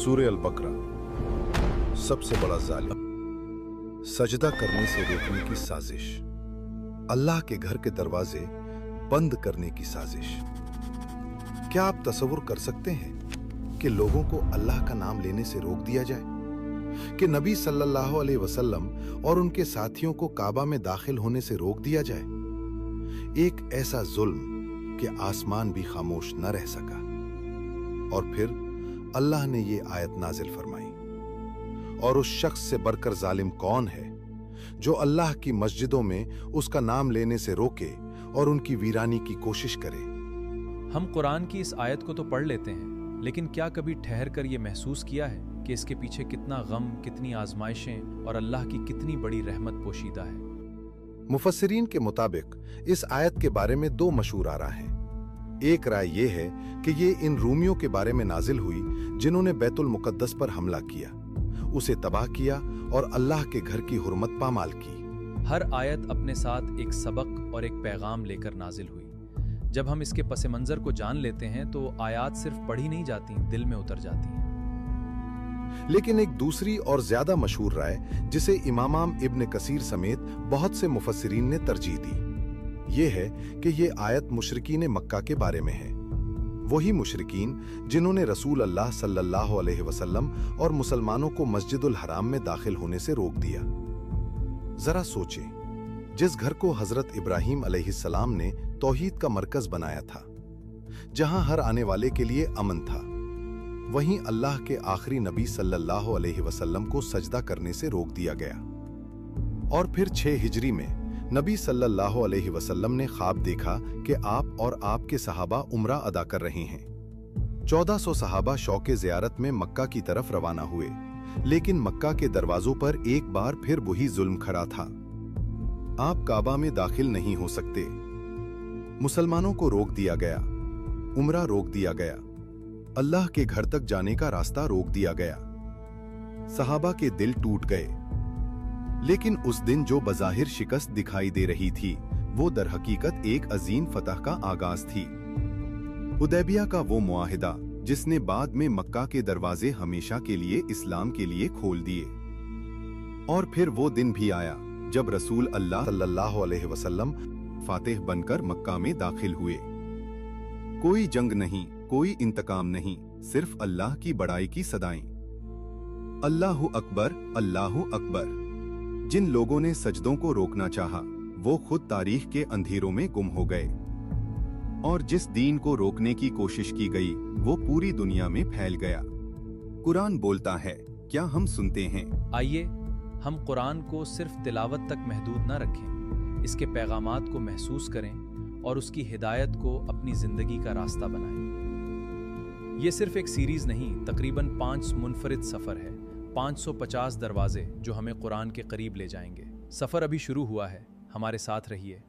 सूरह अल बकरा। सबसे बड़ा जालिम, सजदा करने से रोकने की साजिश, अल्लाह के घर के दरवाजे बंद करने की साजिश। क्या आप तसव्वुर कर सकते हैं कि लोगों को अल्लाह का नाम लेने से रोक दिया जाए, कि नबी सल्लल्लाहु अलैहि वसल्लम और उनके साथियों को काबा में दाखिल होने से रोक दिया जाए? एक ऐसा जुल्म कि आसमान भी खामोश न रह सका। और फिर अल्लाह ने ये आयत नाजिल फरमाई, और उस शख्स से बढ़कर जालिम कौन है जो अल्लाह की मस्जिदों में उसका नाम लेने से रोके और उनकी वीरानी की कोशिश करे। हम कुरान की इस आयत को तो पढ़ लेते हैं, लेकिन क्या कभी ठहर कर ये महसूस किया है कि इसके पीछे कितना गम, कितनी आजमाइशें और अल्लाह की कितनी बड़ी रहमत पोशीदा है? मुफस्सिरीन के मुताबिक इस आयत के बारे में दो मशहूर आरा हैं। एक राय ये है कि ये इन रूमियों के बारे में नाजिल हुई जिन्होंने बैतुल मुकद्दस पर हमला किया, उसे तबाह किया और अल्लाह के घर की हुर्मत पामाल की। हर आयत अपने साथ एक सबक और एक पैगाम लेकर नाजिल हुई। जब हम इसके पस मंजर को जान लेते हैं तो आयत सिर्फ पढ़ी नहीं जाती, दिल में उतर जाती हैं। लेकिन एक दूसरी और ज्यादा मशहूर राय, जिसे इमाम इब्न कसीर समेत बहुत से मुफस्सिरीन ने तरजीह दी, ये है कि ये आयत मुशरिकीन मक्का के बारे में है। वही मुशरिकीन जिन्होंने रसूल अल्लाह सल्लल्लाहु अलैहि वसल्लम और मुसलमानों को मस्जिदुल हराम में दाखिल होने से रोक दिया। जरा सोचें, जिस घर को हजरत इब्राहीम अलैहिस्सलाम ने तौहीद का मरकज बनाया था, जहां हर आने वाले के लिए अमन था, वहीं अल्लाह के आखिरी नबी सल्लल्लाहु अलैहि वसल्लम को सजदा करने से रोक दिया गया। और फिर 6 हिजरी में नबी सल्लल्लाहु अलैहि वसल्लम ने ख्वाब देखा कि आप और आपके सहाबा उम्रा अदा कर रहे हैं। 1400 सहाबा शौके ज़ियारत में मक्का की तरफ रवाना हुए, लेकिन मक्का के दरवाजों पर एक बार फिर वही जुल्म खड़ा था। आप काबा में दाखिल नहीं हो सकते। मुसलमानों को रोक दिया गया, उम्रा रोक दिया गया, अल्लाह के घर तक जाने का रास्ता रोक दिया गया। सहाबा के दिल टूट गए। लेकिन उस दिन जो बज़ाहिर शिकस्त दिखाई दे रही थी, वो दरहकीकत एक अजीम फतह का आगाज थी। हुदैबिया का वो मुआहिदा जिसने बाद में मक्का के दरवाजे हमेशा के लिए इस्लाम के लिए खोल दिए। और फिर वो दिन भी आया जब रसूल अल्लाह सल्लल्लाहु अलैहि वसल्लम फातिह बनकर मक्का में दाखिल हुए। कोई जंग नहीं, कोई इंतकाम नहीं, सिर्फ अल्लाह की बड़ाई की सदाएं। अल्लाहु अकबर, अल्लाहु अकबर। जिन लोगों ने सजदों को रोकना चाहा, वो खुद तारीख के अंधेरों में गुम हो गए, और जिस दीन को रोकने की कोशिश की गई, वो पूरी दुनिया में फैल गया। कुरान बोलता है, क्या हम सुनते हैं? आइए हम कुरान को सिर्फ तिलावत तक महदूद न रखें, इसके पैगामात को महसूस करें और उसकी हिदायत को अपनी जिंदगी का रास्ता बनाएं। ये सिर्फ एक सीरीज नहीं, तकरीबन 5 मुनफरिद सफर है, 550 दरवाजे जो हमें कुरान के करीब ले जाएंगे। सफर अभी शुरू हुआ है, हमारे साथ रहिए।